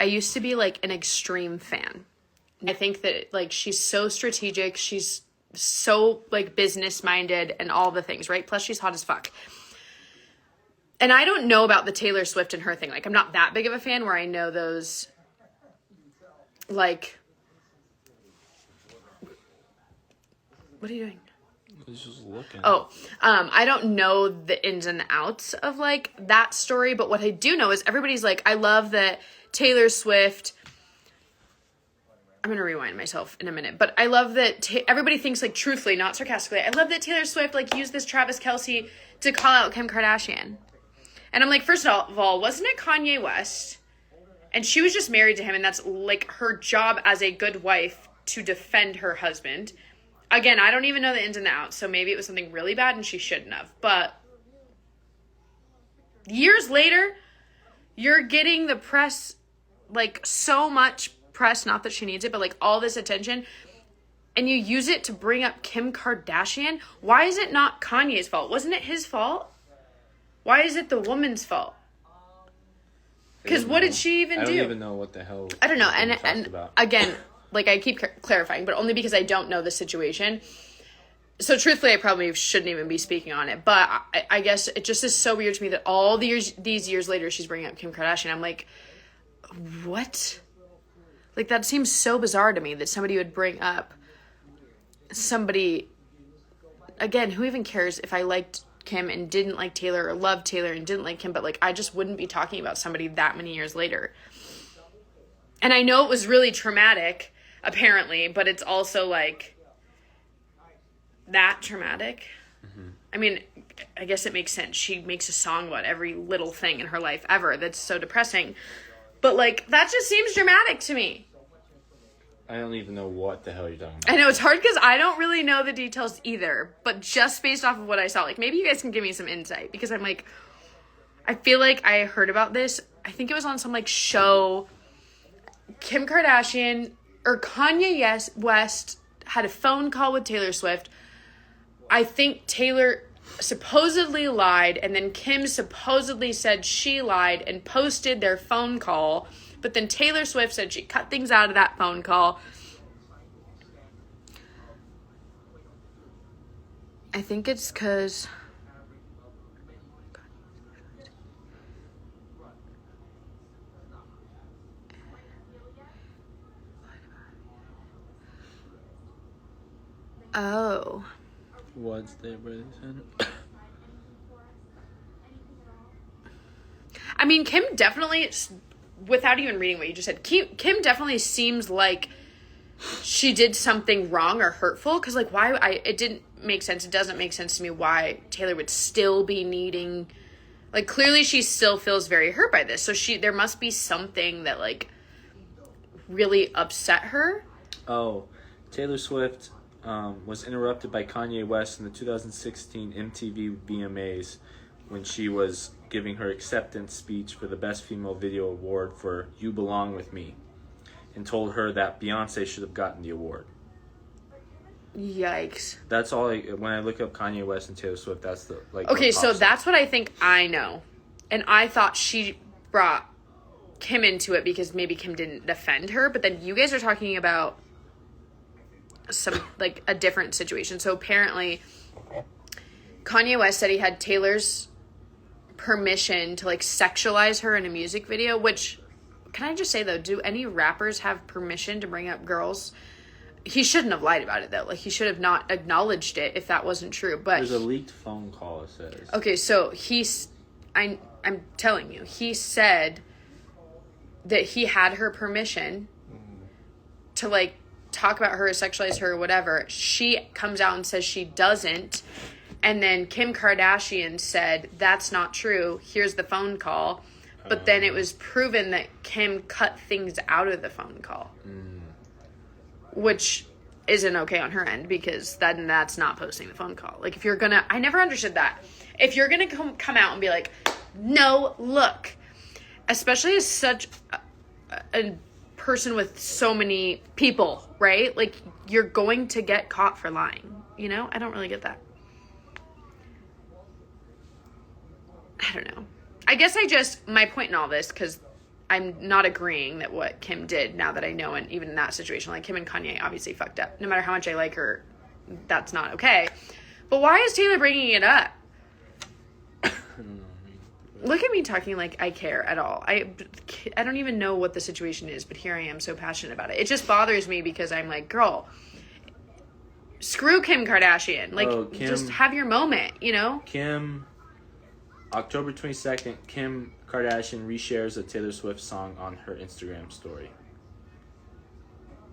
I used to be, like, an extreme fan. I think that, like, she's so strategic. She's so, like, business-minded and all the things, right? Plus, she's hot as fuck. And I don't know about the Taylor Swift and her thing. Like, I'm not that big of a fan where I know those, like... What are you doing? I was just looking. Oh, I don't know the ins and outs of, like, that story. But what I do know is everybody's like, I love that Taylor Swift... I'm going to rewind myself in a minute. But I love that everybody thinks, like, truthfully, not sarcastically. I love that Taylor Swift, like, used this Travis Kelce to call out Kim Kardashian. And I'm like, first of all, wasn't it Kanye West? And she was just married to him. And that's, like, her job as a good wife to defend her husband. Again, I don't even know the ins and the outs. So maybe it was something really bad and she shouldn't have. But years later, you're getting the press, like, so much press, not that she needs it, but, like, all this attention, and you use it to bring up Kim Kardashian. Why is it not Kanye's fault? Wasn't it his fault? Why is it the woman's fault? Because what did she even do? I don't even know what the hell. I don't know. And again, like, I keep clarifying, but only because I don't know the situation. So truthfully, I probably shouldn't even be speaking on it. But I guess it just is so weird to me that all these years later, she's bringing up Kim Kardashian. I'm like, what? Like, that seems so bizarre to me that somebody would bring up somebody, again, who even cares if I liked Kim and didn't like Taylor, or loved Taylor and didn't like Kim, but, like, I just wouldn't be talking about somebody that many years later. And I know it was really traumatic, apparently, but it's also, like, that traumatic. Mm-hmm. I mean, I guess it makes sense. She makes a song about every little thing in her life ever that's so depressing. But, like, that just seems dramatic to me. I don't even know what the hell you're talking about. I know, it's hard because I don't really know the details either. But just based off of what I saw, like, maybe you guys can give me some insight. Because I'm like, I feel like I heard about this. I think it was on some, like, show. Kim Kardashian or Kanye West had a phone call with Taylor Swift. I think Taylor supposedly lied, and then Kim supposedly said she lied and posted their phone call, but then Taylor Swift said she cut things out of that phone call. I think it's because oh. What's their reason? I mean, Kim definitely, without even reading what you just said, Kim definitely seems like she did something wrong or hurtful. Because, like, it didn't make sense. It doesn't make sense to me why Taylor would still be needing, like, clearly she still feels very hurt by this. So there must be something that, like, really upset her. Oh, Taylor Swift was interrupted by Kanye West in the 2016 MTV VMAs when she was giving her acceptance speech for the Best Female Video Award for You Belong With Me, and told her that Beyonce should have gotten the award. Yikes. That's all when I look up Kanye West and Taylor Swift, that's the, like... Okay, so that's what I think I know. And I thought she brought Kim into it because maybe Kim didn't defend her, but then you guys are talking about some, like, a different situation. So apparently Kanye West said he had Taylor's permission to, like, sexualize her in a music video, which, can I just say, though, do any rappers have permission to bring up girls? He shouldn't have lied about it, though. Like, he should have not acknowledged it if that wasn't true. But there's a leaked phone call, it says. Okay, so I'm telling you, he said that he had her permission to, like, talk about her, sexualize her, or whatever. She comes out and says she doesn't. And then Kim Kardashian said, that's not true. Here's the phone call. But then it was proven that Kim cut things out of the phone call. Which isn't okay on her end, because then that's not posting the phone call. Like, if you're gonna... I never understood that. If you're gonna come out and be like, no, look. Especially as such a person with so many people, right? Like, you're going to get caught for lying. You know? I don't really get that. I don't know. I guess my point in all this, because I'm not agreeing that what Kim did, now that I know, and even in that situation, like Kim and Kanye obviously fucked up. No matter how much I like her, that's not okay. But why is Taylor bringing it up? Look at me talking like I care at all. I don't even know what the situation is, but here I am so passionate about it. It just bothers me because I'm like, girl, screw Kim Kardashian. Like, just have your moment, you know? Kim, October 22nd, Kim Kardashian reshares a Taylor Swift song on her Instagram story.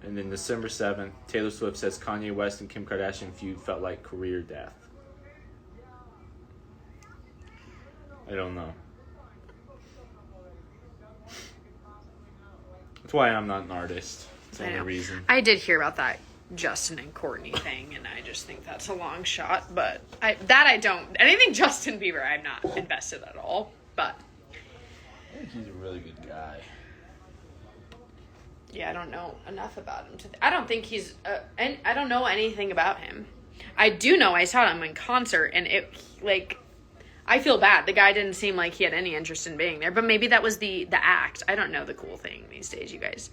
And then December 7th, Taylor Swift says Kanye West and Kim Kardashian feud felt like career death. I don't know. That's why I'm not an artist. That's the only reason. I did hear about that Justin and Courtney thing, and I just think that's a long shot. But I don't. Anything Justin Bieber, I'm not invested at all. But I think he's a really good guy. Yeah, I don't know enough about him. I don't think he's... and I don't know anything about him. I do know I saw him in concert, and it, like... I feel bad. The guy didn't seem like he had any interest in being there. But maybe that was the act. I don't know the cool thing these days, you guys.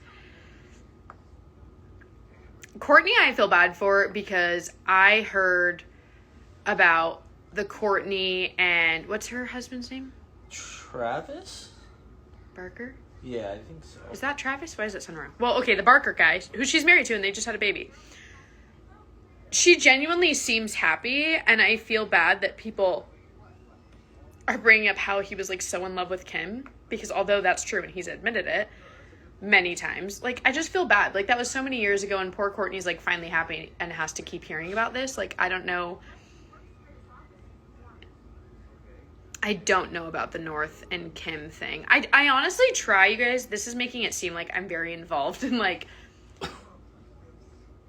Courtney, I feel bad for because I heard about the Courtney and... What's her husband's name? Travis? Barker? Yeah, I think so. Is that Travis? Why does that sound wrong? Well, okay, the Barker guy, who she's married to, and they just had a baby. She genuinely seems happy, and I feel bad that people are bringing up how he was, like, so in love with Kim, because although that's true, and he's admitted it many times, like, I just feel bad. Like, that was so many years ago, and poor Courtney's, like, finally happy and has to keep hearing about this. Like, I don't know about the North and Kim thing. I honestly try, you guys. This is making it seem like I'm very involved in, like,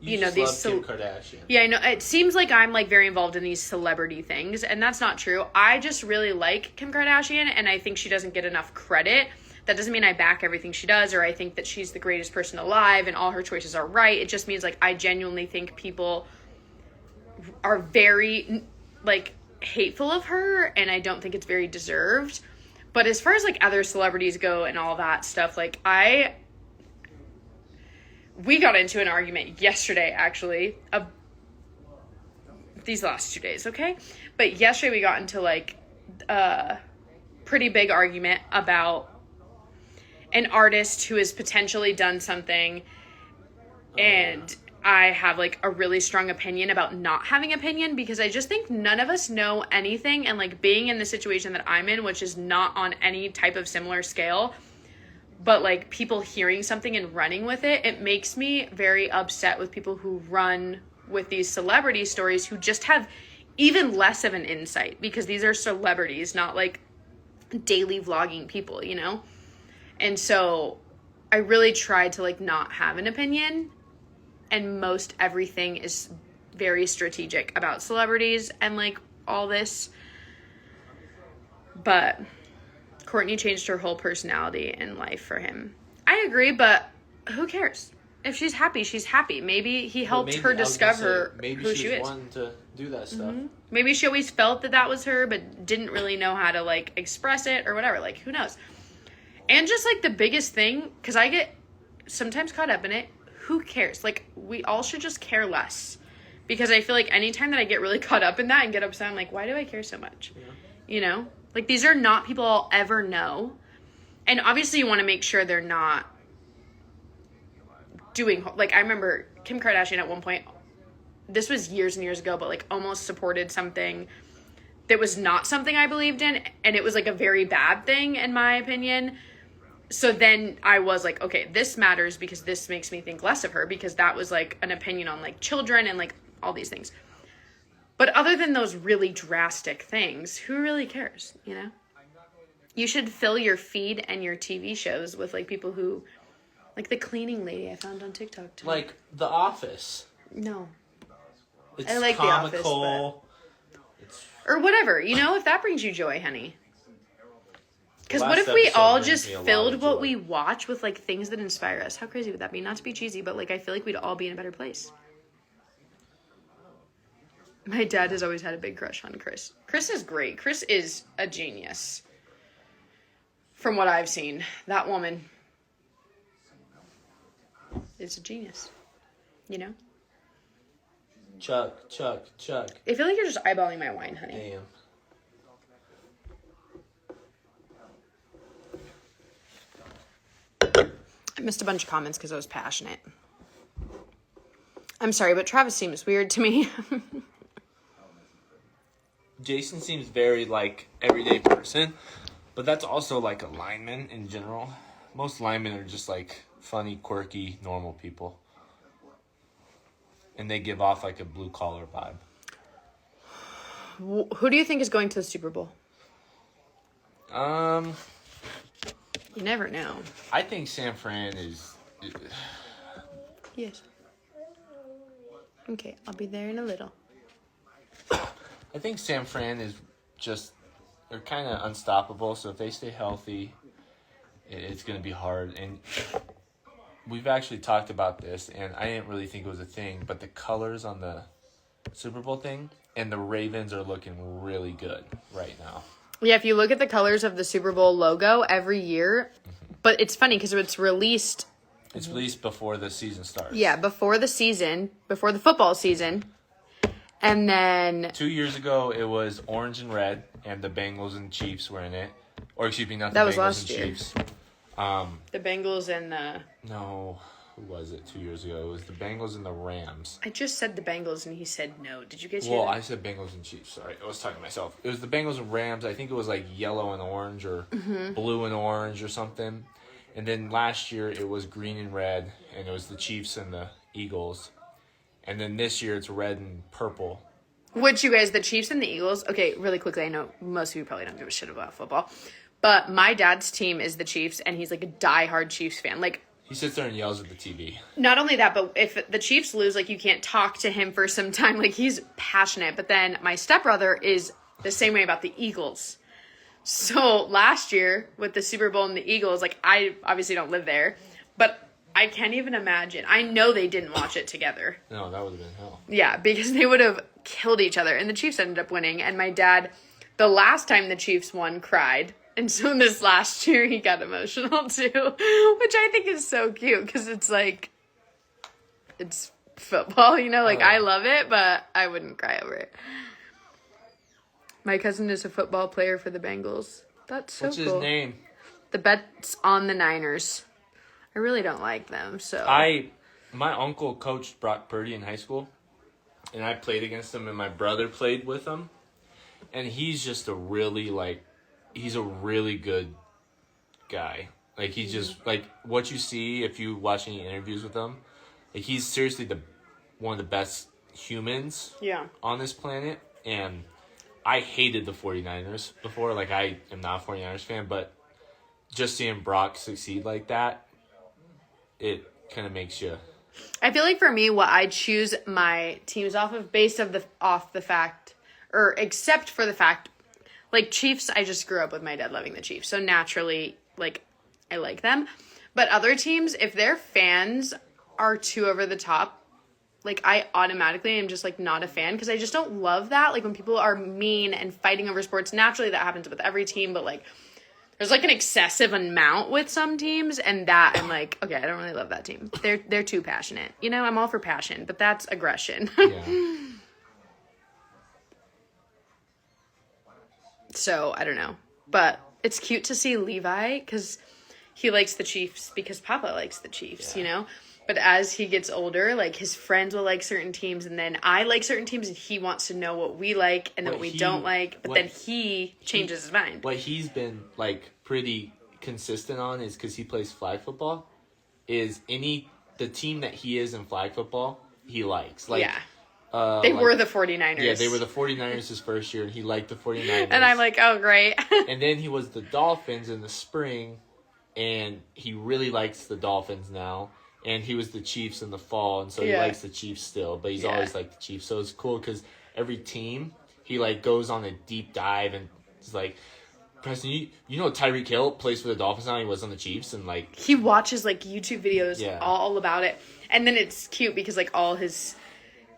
you know, these Kim Kardashian. Yeah, I know. It seems like I'm, like, very involved in these celebrity things, and that's not true. I just really like Kim Kardashian, and I think she doesn't get enough credit. That doesn't mean I back everything she does, or I think that she's the greatest person alive and all her choices are right. It just means, like, I genuinely think people are very, like, hateful of her, and I don't think it's very deserved. But as far as, like, other celebrities go and all that stuff, like, we got into an argument yesterday, actually, of these last 2 days, okay? But yesterday we got into, like, a pretty big argument about an artist who has potentially done something, and I have, like, a really strong opinion about not having opinion, because I just think none of us know anything, and, like, being in the situation that I'm in, which is not on any type of similar scale, but, like, people hearing something and running with it, it makes me very upset with people who run with these celebrity stories who just have even less of an insight, because these are celebrities, not, like, daily vlogging people, you know? And so I really tried to, like, not have an opinion, and most everything is very strategic about celebrities and, like, all this. But Courtney changed her whole personality and life for him. I agree, but who cares? If she's happy, she's happy. Maybe he helped her discover who she is. Wanting to do that stuff. Mm-hmm. Maybe she always felt that was her, but didn't really know how to, like, express it or whatever. Like, who knows? And just, like, the biggest thing, because I get sometimes caught up in it, who cares? Like, we all should just care less. Because I feel like anytime that I get really caught up in that and get upset, I'm like, why do I care so much? Yeah. You know? Like, these are not people I'll ever know. And obviously you want to make sure they're not doing... Like, I remember Kim Kardashian at one point, this was years and years ago, but, like, almost supported something that was not something I believed in. And it was, like, a very bad thing, in my opinion. So then I was like, okay, this matters because this makes me think less of her, because that was, like, an opinion on, like, children and, like, all these things. But other than those really drastic things, who really cares, you know? You should fill your feed and your TV shows with, like, people who... Like the cleaning lady I found on TikTok too. Like The Office. No. It's I like comical. The Office, but... Or whatever, you know, if that brings you joy, honey. Because what if we all just filled what we watch with, like, things that inspire us? How crazy would that be? Not to be cheesy, but, like, I feel like we'd all be in a better place. My dad has always had a big crush on Chris. Chris is great. Chris is a genius. From what I've seen, that woman is a genius. You know? Chuck. I feel like you're just eyeballing my wine, honey. Damn. I missed a bunch of comments because I was passionate. I'm sorry, but Travis seems weird to me. Jason seems very, like, everyday person, but that's also, like, a lineman in general. Most linemen are just, like, funny, quirky, normal people. And they give off, like, a blue-collar vibe. Who do you think is going to the Super Bowl? You never know. I think San Fran is... Yes. Okay, I'll be there in a little. I think San Fran is just... They're kind of unstoppable, so if they stay healthy, it's going to be hard. And we've actually talked about this, and I didn't really think it was a thing, but the colors on the Super Bowl thing, and the Ravens are looking really good right now. Yeah, if you look at the colors of the Super Bowl logo every year, but it's funny because it's released... It's released before the season starts. Yeah, before the football season. And then... 2 years ago, it was orange and red, and the Bengals and Chiefs were in it. Or, excuse me, not the That was Bengals last and year. Chiefs. The Bengals and the... No, who was it 2 years ago? It was the Bengals and the Rams. I just said the Bengals and he said no. Did you guys hear Well, that? I said Bengals and Chiefs. Sorry, I was talking to myself. It was the Bengals and Rams. I think it was like yellow and orange or blue and orange or something. And then last year, it was green and red, and it was the Chiefs and the Eagles. And then this year, it's red and purple. Which, you guys, the Chiefs and the Eagles... Okay, really quickly, I know most of you probably don't give a shit about football. But my dad's team is the Chiefs, and he's like a diehard Chiefs fan. Like, He sits there and yells at the TV. not only that, but if the Chiefs lose, like, you can't talk to him for some time. Like, he's passionate. But then my stepbrother is the same way about the Eagles. So last year with the Super Bowl and the Eagles, like, I obviously don't live there, but I can't even imagine. I know they didn't watch it together. No, that would have been hell. Yeah, because they would have killed each other. And the Chiefs ended up winning. And my dad, the last time the Chiefs won, cried. And so this last year, he got emotional too, which I think is so cute because it's like, it's football, you know? Like, I love it, but I wouldn't cry over it. My cousin is a football player for the Bengals. That's so What's cool. his name? The bet's on the Niners. I really don't like them, so. My uncle coached Brock Purdy in high school, and I played against him, and my brother played with him. And he's just he's a really good guy. Like, he's just, like, what you see if you watch any interviews with him, like, he's seriously one of the best humans on this planet. And I hated the 49ers before. Like, I am not a 49ers fan, but just seeing Brock succeed like that, it kind of makes you... I feel like for me, what I choose my teams off of, except for the fact, like, Chiefs, I just grew up with my dad loving the Chiefs. So naturally, like, I like them. But other teams, if their fans are too over the top, like, I automatically am just, like, not a fan. Because I just don't love that. Like, when people are mean and fighting over sports, naturally that happens with every team. But, like, there's, like, an excessive amount with some teams. And that, I'm like, okay, I don't really love that team. They're too passionate. You know, I'm all for passion. But that's aggression. Yeah. So, I don't know. But it's cute to see Levi because he likes the Chiefs because Papa likes the Chiefs, you know? But as he gets older, like, his friends will like certain teams, and then I like certain teams, and he wants to know what we like and what we don't like. But then he changes his mind. What he's been, like, pretty consistent on is, because he plays flag football, is the team that he is in flag football, he likes. Like, they were the 49ers. Yeah, they were the 49ers his first year, and he liked the 49ers. And I'm like, oh, great. And then he was the Dolphins in the spring, and he really likes the Dolphins now. And he was the Chiefs in the fall, and so he likes the Chiefs still, but he's always liked the Chiefs. So it's cool because every team, he, like, goes on a deep dive, and it's like, Preston, you know Tyreek Hill plays for the Dolphins now, he was on the Chiefs, and, like... He watches, like, YouTube videos all about it. And then it's cute because, like,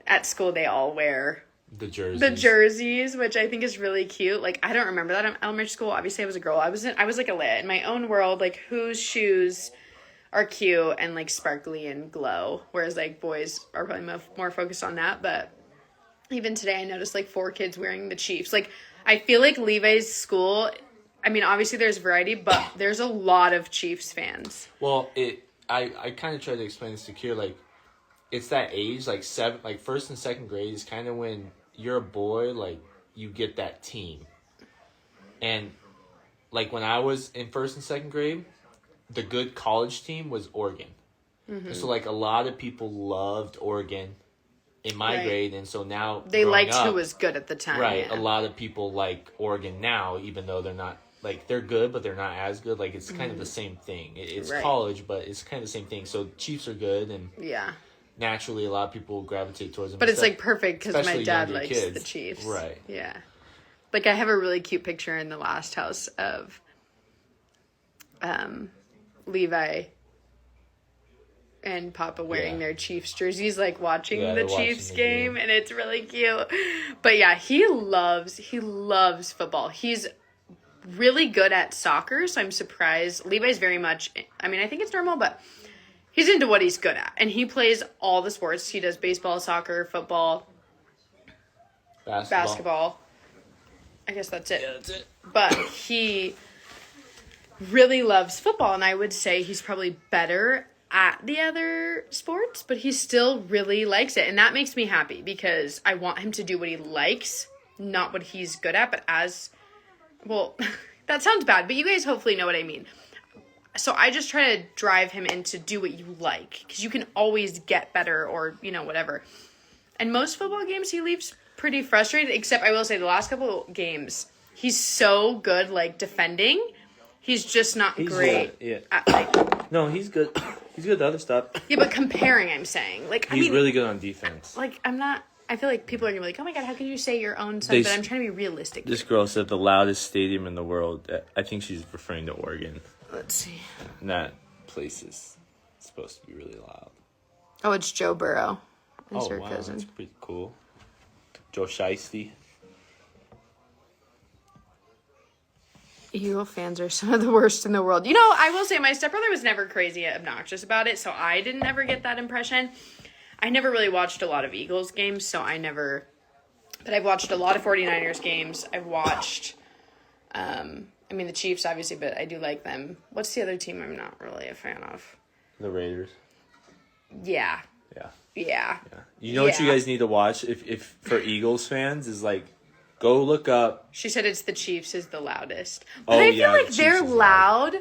at school, they all wear The jerseys. The jerseys, which I think is really cute. Like, I don't remember that in elementary school. Obviously, I was a girl. I was like in my own world, like, whose shoes are cute and, like, sparkly and glow. Whereas, like, boys are probably more focused on that. But even today, I noticed, like, 4 kids wearing the Chiefs. Like, I feel like Levi's school, I mean, obviously there's variety, but there's a lot of Chiefs fans. Well, I kind of tried to explain this to Kyra, like, it's that age, like, first and second grade is kind of when you're a boy, like, you get that team. And, like, when I was in first and second grade, the good college team was Oregon. Mm-hmm. So, like, a lot of people loved Oregon in my grade, and so now they liked who was good at the time. Right. Yeah. A lot of people like Oregon now, even though they're not, like, they're good, but they're not as good. Like, it's kind of the same thing. It's college, but it's kind of the same thing. So, Chiefs are good, and naturally, a lot of people gravitate towards them. But it's, like, perfect because my dad likes the Chiefs. Right. Yeah. Like, I have a really cute picture in the last house of Levi and Papa wearing their Chiefs jerseys, like, watching the Chiefs game, and it's really cute. But, yeah, he loves football. He's really good at soccer, so I'm surprised. Levi's very much, I mean, I think it's normal, but he's into what he's good at, and he plays all the sports. He does baseball, soccer, football, basketball. I guess that's it. Yeah, that's it. But he really loves football, and I would say he's probably better at the other sports, but he still really likes it, and that makes me happy because I want him to do what he likes, not what he's good at. But well, that sounds bad, but you guys hopefully know what I mean. So I just try to drive him into do what you like, because you can always get better or, whatever. And most football games he leaves pretty frustrated, except I will say the last couple games, he's so good, like, defending. He's just not great. No, he's good. He's good at other stuff. Yeah, but comparing, I'm saying. Like, he's really good on defense. I feel like people are going to be like, oh my God, how can you say your own son? But I'm trying to be realistic. This girl said the loudest stadium in the world. I think she's referring to Oregon. Let's see. And that place is supposed to be really loud. Oh, it's Joe Burrow. That's her cousin. That's pretty cool. Joe Shiesty. Eagle fans are some of the worst in the world. I will say my stepbrother was never crazy obnoxious about it, so I didn't ever get that impression. I never really watched a lot of Eagles games, but I've watched a lot of 49ers games. I've watched, the Chiefs, obviously, but I do like them. What's the other team I'm not really a fan of? The Raiders. Yeah. Yeah. You know what you guys need to watch if for Eagles fans is, like, go look up. She said it's the Chiefs is the loudest. But I feel like they're loud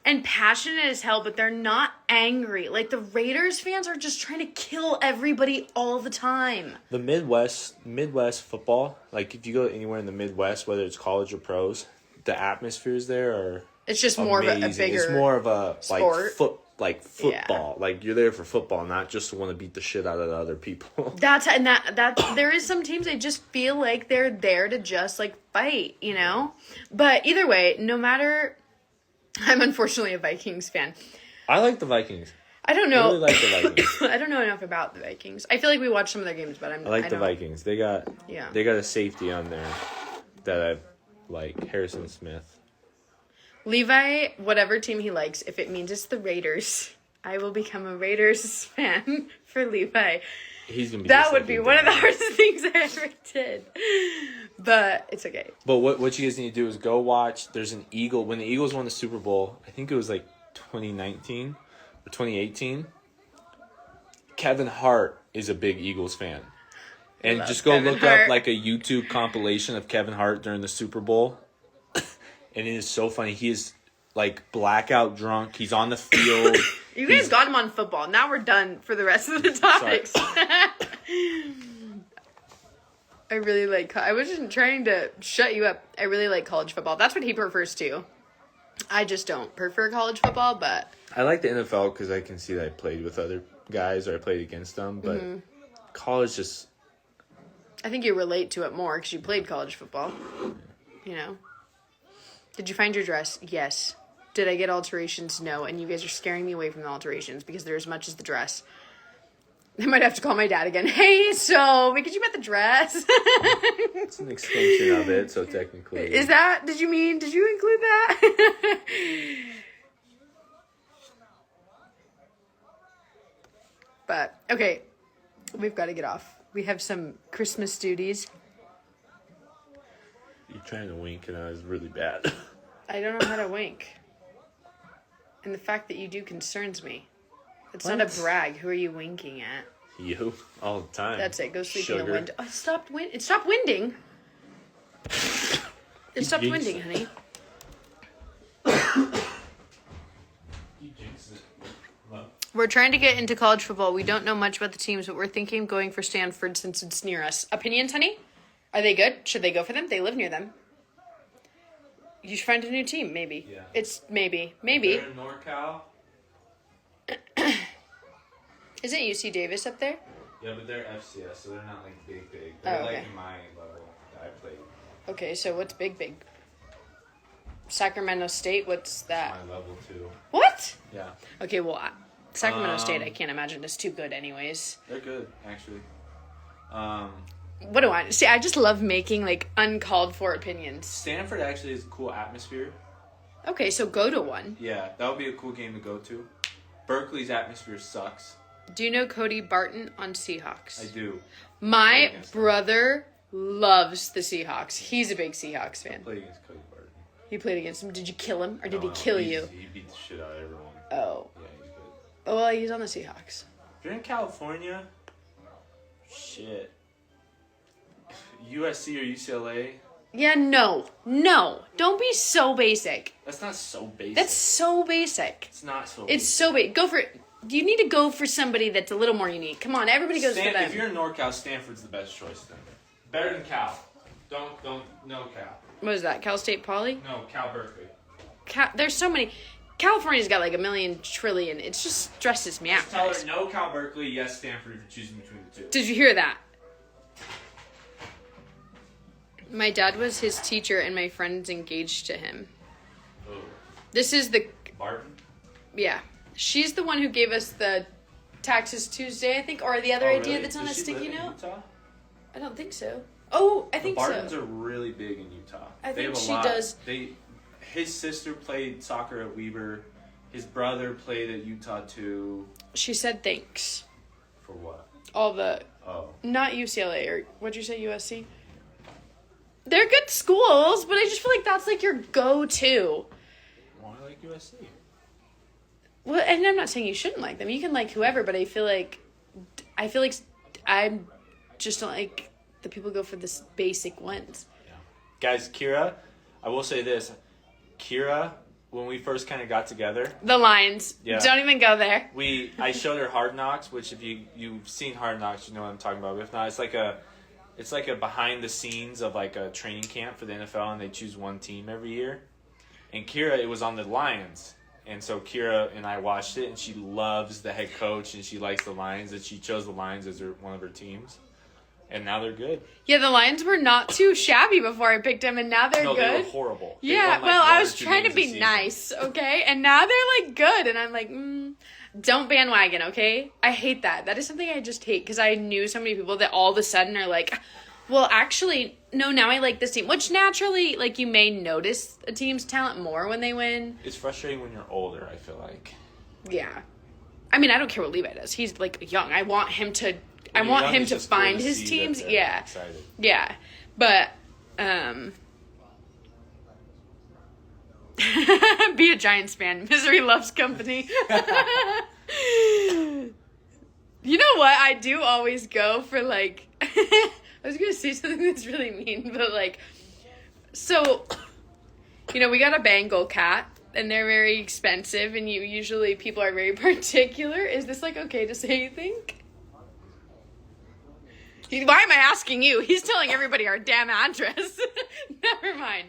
and passionate as hell, but they're not angry. Like, the Raiders fans are just trying to kill everybody all the time. The Midwest football, like, if you go anywhere in the Midwest, whether it's college or pros, the atmospheres there are It's just amazing. More of a bigger It's more of a, sport. like football. Yeah. Like, you're there for football, not just to want to beat the shit out of the other people. That there is some teams I just feel like they're there to just, like, fight, But either way, no matter, I'm unfortunately a Vikings fan. I like the Vikings. I don't know. I really like the Vikings. I don't know enough about the Vikings. I feel like we watched some of their games, but I like the Vikings. They got a safety on there that I like, Harrison Smith. Levi, whatever team he likes, if it means it's the Raiders, I will become a Raiders fan for Levi. He's gonna be. That would be one of the hardest things I ever did. But it's okay. But what you guys need to do is go watch. There's an Eagle. When the Eagles won the Super Bowl, I think it was like 2019 or 2018. Kevin Hart is a big Eagles fan. And just go look up, like, a YouTube compilation of Kevin Hart during the Super Bowl. And it is so funny. He is, like, blackout drunk. He's on the field. You guys got him on football. Now we're done for the rest of the topics. I really like... I wasn't trying to shut you up. I really like college football. That's what he prefers, too. I just don't prefer college football, but... I like the NFL because I can see that I played with other guys or I played against them. But college just... I think you relate to it more because you played college football. Did you find your dress? Yes. Did I get alterations? No. And you guys are scaring me away from the alterations because they're as much as the dress. I might have to call my dad again. Hey, so could you bet the dress? It's an extension of it, so technically. Is that? Did you include that? But okay, we've got to get off. We have some Christmas duties. You're trying to wink, and I was really bad. I don't know how to wink. And the fact that you do concerns me. It's not a brag. Who are you winking at? You, all the time. That's it. Go sleep in Sugar. the wind. Oh, it stopped winding. It stopped winding, honey. You jinxed it. We're trying to get into college football. We don't know much about the teams, but we're thinking of going for Stanford since it's near us. Opinions, honey? Are they good? Should they go for them? They live near them. You should find a new team, maybe. Yeah. It's maybe. They're in NorCal. Isn't UC Davis up there? Yeah, but they're FCS, so they're not like big. They're okay. like my level that I played. Okay, so what's big? Sacramento State, what's that? My level too. What? Yeah. Okay, well, Sacramento State, I can't imagine is too good anyways. They're good, actually. What do I... See, I just love making, like, uncalled for opinions. Stanford actually is a cool atmosphere. Okay, so go to one. Yeah, that would be a cool game to go to. Berkeley's atmosphere sucks. Do you know Cody Barton on Seahawks? I do. My brother loves the Seahawks. He's a big Seahawks fan. I played against Cody Barton. You played against him. Did you kill him, or did he kill you? He beat the shit out of everyone. Oh. Yeah, he's good. Oh, well, he's on the Seahawks. If you're in California, shit. USC or UCLA? Yeah, no. Don't be so basic. That's not so basic. That's so basic. It's not so basic. It's so basic. Go for it. You need to go for somebody that's a little more unique. Come on, everybody goes for them. If you're in NorCal, Stanford's the best choice then. Better than Cal. No Cal. What is that, Cal State Poly? No, Cal Berkeley. There's so many. California's got like a million trillion. It just stresses me out. Just tell her no Cal Berkeley, yes Stanford if you're choosing between the two. Did you hear that? My dad was his teacher and my friend's engaged to him. Oh. This is the... Barton? Yeah. She's the one who gave us the Taxes Tuesday, I think, or the other idea really? that's on Does a she sticky live in note. Utah? I don't think so. Oh, I think the Bartons so. are really big in Utah. I they think have a she lot. does. His sister played soccer at Weber. His brother played at Utah too. She said thanks. For what? All the... Oh. Not UCLA, or what'd you say, USC? They're good schools, but I just feel like that's like your go-to. Well, I like USC. Well, and I'm not saying you shouldn't like them. You can like whoever, but I feel like I just don't like the people go for this basic ones. Yeah. Guys, Kyra, I will say this. Kyra, when we first kind of got together, The Lions. Yeah. Don't even go there. I showed her Hard Knocks, which if you've seen Hard Knocks, you know what I'm talking about. But if not, it's like a behind the scenes of like a training camp for the NFL, and they choose one team every year. And Kyra, it was on the Lions. And so Kyra and I watched it, and she loves the head coach, and she likes the Lions, and she chose the Lions as one of her teams. And now they're good. Yeah, the Lions were not too shabby before I picked them, and now they're good. No, they were horrible. They Yeah, won, well, one I or was two trying to games a be season. nice, okay? And now they're, like, good, and I'm like, don't bandwagon, okay? I hate that. That is something I just hate, because I knew so many people that all of a sudden are like, well, actually, no, now I like this team. Which naturally, like, you may notice a team's talent more when they win. It's frustrating when you're older, I feel like. Yeah. I mean, I don't care what Levi does. He's, like, young. I want him to... I When want you're young, him it's to just cool find to his see that teams. they're Yeah. excited. Yeah. But, be a Giants fan. Misery loves company. You know what? I do always go for, like... I was going to say something that's really mean, but, like... So, you know, we got a Bengal cat, and they're very expensive, and usually people are very particular. Is this, like, okay to say, you think? Why am I asking you? He's telling everybody our damn address. Never mind.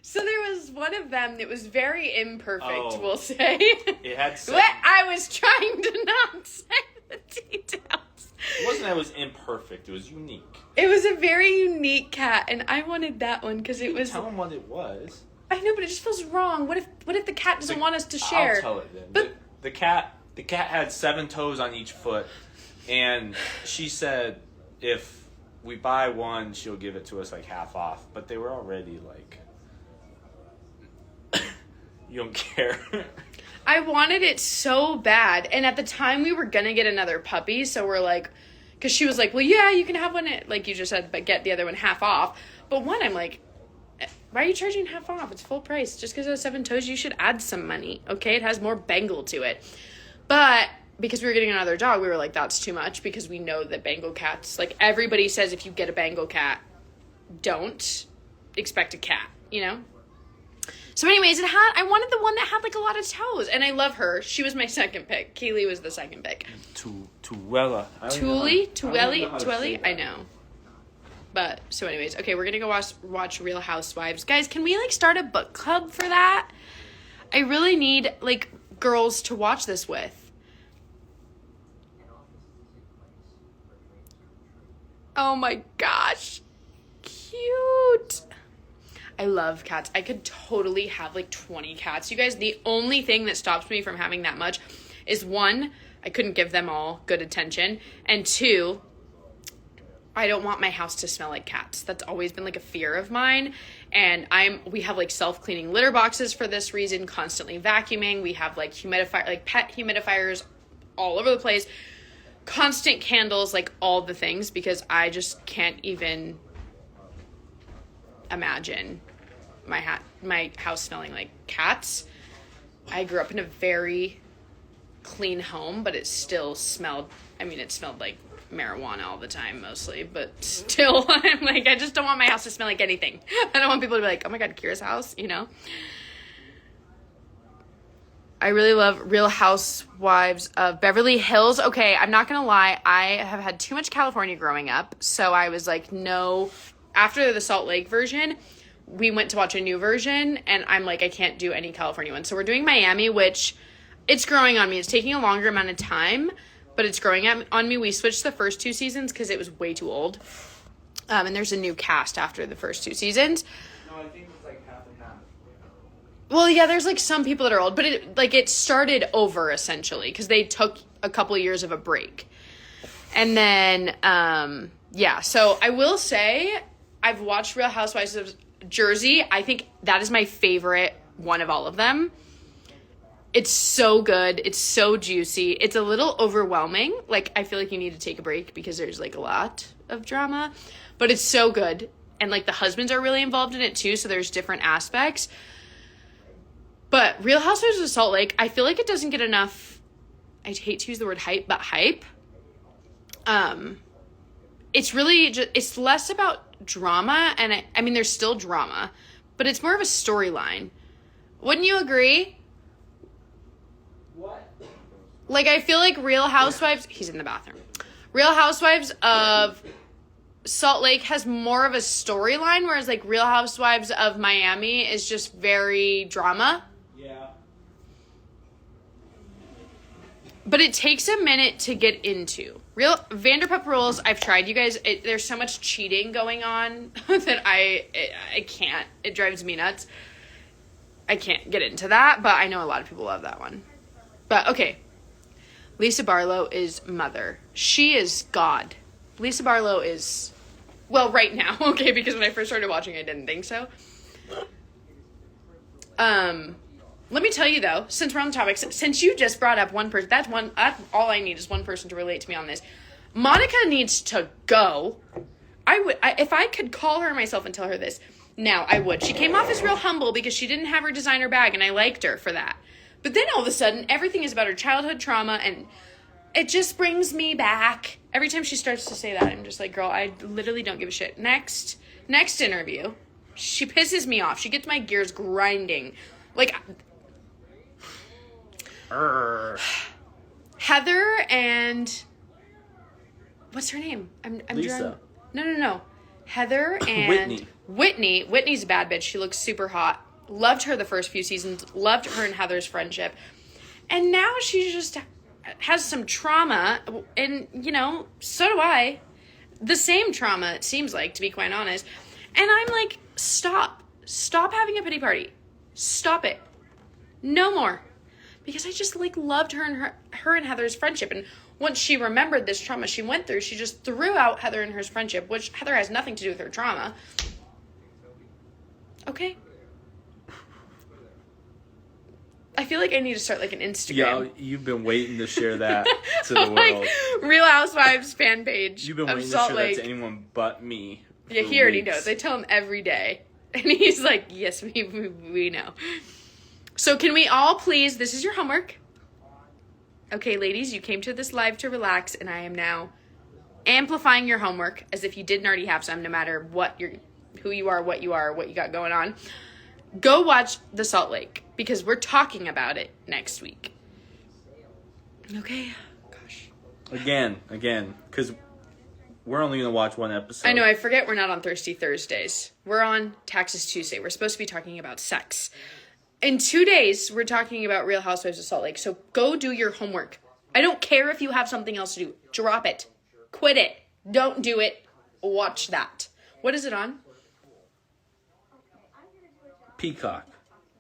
So there was one of them that was very imperfect, we'll say. It had some... I was trying to not say the details. It wasn't that it was imperfect. It was unique. It was a very unique cat, and I wanted that one because it was... Tell him what it was. I know, but it just feels wrong. What if the cat doesn't want us to share? I'll tell it then. But The cat had 7 toes on each foot. And she said if we buy one, she'll give it to us like half off. But they were already like, you don't care. I wanted it so bad. And at the time we were going to get another puppy. So we're like, because she was like, well, yeah, you can have one, like you just said, but get the other one half off. But one, I'm like, why are you charging half off? It's full price. Just because it has 7 toes, you should add some money. Okay, it has more Bengal to it. But because we were getting another dog, we were like, that's too much, because we know that Bengal cats, like everybody says, if you get a Bengal cat, don't expect a cat, you know? So anyways, I wanted the one that had like a lot of toes, and I love her. She was my second pick. Keely was the second pick. Tuella. Tueli? I know. But, so anyways, okay, we're gonna go watch Real Housewives. Guys, can we, like, start a book club for that? I really need, like, girls to watch this with. Oh my gosh. Cute. I love cats. I could totally have, like, 20 cats. You guys, the only thing that stops me from having that much is, 1, I couldn't give them all good attention, and 2, I don't want my house to smell like cats. That's always been like a fear of mine. And we have like self-cleaning litter boxes for this reason, constantly vacuuming. We have like pet humidifiers all over the place, constant candles, like all the things, because I just can't even imagine my house smelling like cats. I grew up in a very clean home, but it still smelled, it smelled like marijuana all the time mostly, but still, I'm like, I just don't want my house to smell like anything. I don't want people to be like, oh my god, Kyra's house, you know? I really love Real Housewives of Beverly Hills. Okay, I'm not gonna lie, I have had too much California growing up, so I was like, no. After the Salt Lake version, we went to watch a new version, and I'm like, I can't do any California ones. So we're doing Miami, which it's growing on me. It's taking a longer amount of time, but it's growing on me. We switched the first 2 seasons because it was way too old. And there's a new cast after the first 2 seasons. No, I think it's like half and half. Well, yeah, there's like some people that are old, but it started over essentially because they took a couple of years of a break. And then, yeah, so I will say I've watched Real Housewives of Jersey. I think that is my favorite one of all of them. It's so good. It's so juicy. It's a little overwhelming. Like, I feel like you need to take a break because there's, like, a lot of drama. But it's so good. And, like, the husbands are really involved in it, too, so there's different aspects. But Real Housewives of Salt Lake, I feel like it doesn't get enough, I hate to use the word hype, but hype. It's really just, it's less about drama, and I mean, there's still drama, but it's more of a storyline. Wouldn't you agree? What? Like, I feel like Real Housewives... He's in the bathroom. Real Housewives of Salt Lake has more of a storyline, whereas, like, Real Housewives of Miami is just very drama. Yeah. But it takes a minute to get into. Real Vanderpump Rules, I've tried. You guys, there's so much cheating going on that I can't. It drives me nuts. I can't get into that, but I know a lot of people love that one. But, okay. Lisa Barlow is mother. She is God. Lisa Barlow is... Well, right now, okay, because when I first started watching, I didn't think so. Let me tell you, though, since we're on the topic, since you just brought up one person, that's all I need is one person to relate to me on this. Monica needs to go. If I could call her myself and tell her this, now I would. She came off as real humble because she didn't have her designer bag, and I liked her for that. But then all of a sudden, everything is about her childhood trauma, and it just brings me back. Every time she starts to say that, I'm just like, girl, I literally don't give a shit. Next interview, she pisses me off. She gets my gears grinding. Like, Heather and... What's her name? I'm Lisa. No. Heather and... Whitney. Whitney's a bad bitch. She looks super hot. Loved her the first few seasons. Loved her and Heather's friendship. And now she just has some trauma. And, so do I. The same trauma, it seems like, to be quite honest. And I'm like, stop. Stop having a pity party. Stop it. No more. because I just like loved her and Heather's friendship. And once she remembered this trauma she went through, she just threw out Heather and her friendship, which Heather has nothing to do with her trauma. Okay. I feel like I need to start like an Instagram. Yeah, you've been waiting to share that to the world. Like Real Housewives fan page. You've been waiting to Salt share Lake. that to anyone but me. Yeah, he already knows. I tell him every day. And he's like, yes, we know. So can we all please, this is your homework. Okay, ladies, you came to this live to relax, and I am now amplifying your homework as if you didn't already have some, no matter who you are, what you got going on. Go watch the Salt Lake, because we're talking about it next week. Okay? Gosh. Again, because we're only going to watch one episode. I know, I forget we're not on Thirsty Thursdays. We're on Taxes Tuesday. We're supposed to be talking about sex. In 2 days, we're talking about Real Housewives of Salt Lake. So go do your homework. I don't care if you have something else to do. Drop it. Quit it. Don't do it. Watch that. What is it on? Peacock.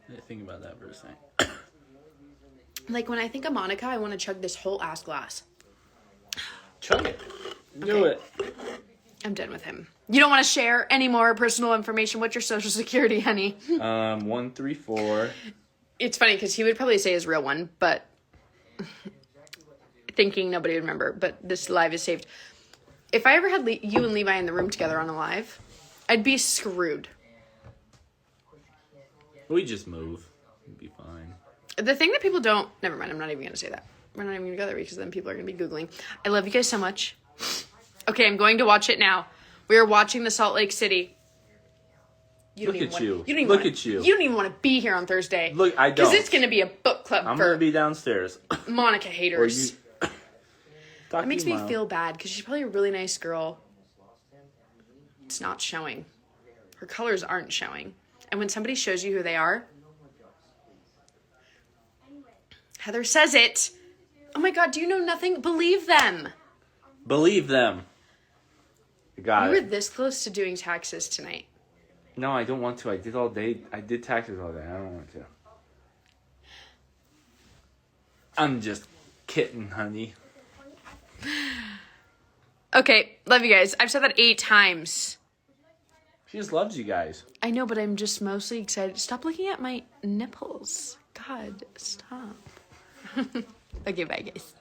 I didn't think about that for a second. Like, when I think of Monica, I want to chug this whole ass glass. Chug it. Do it. I'm done with him. You don't want to share any more personal information. What's your social security, honey? 134. It's funny because he would probably say his real one, but thinking nobody would remember. But this live is saved. If I ever had you and Levi in the room together on a live, I'd be screwed. We just move. It'd be fine. The thing that people don't... Never mind, I'm not even going to say that. We're not even going to go there because then people are going to be Googling. I love you guys so much. Okay, I'm going to watch it now. We are watching the Salt Lake City. Look at you. You Look at you. You don't even want to be here on Thursday. Look, I don't. Because it's going to be a book club I'm for going to be downstairs. Monica haters. That makes me feel bad because she's probably a really nice girl. It's not showing. Her colors aren't showing. And when somebody shows you who they are, Heather says it. Oh my God, do you know nothing? Believe them. Believe them. You got We it. were this close to doing taxes tonight. No, I don't want to. I did all day. I did taxes all day. I don't want to. I'm just kidding, honey. Okay, love you guys. I've said that 8 times. She just loves you guys. I know, but I'm just mostly excited. Stop looking at my nipples. God, stop. Okay, bye, guys.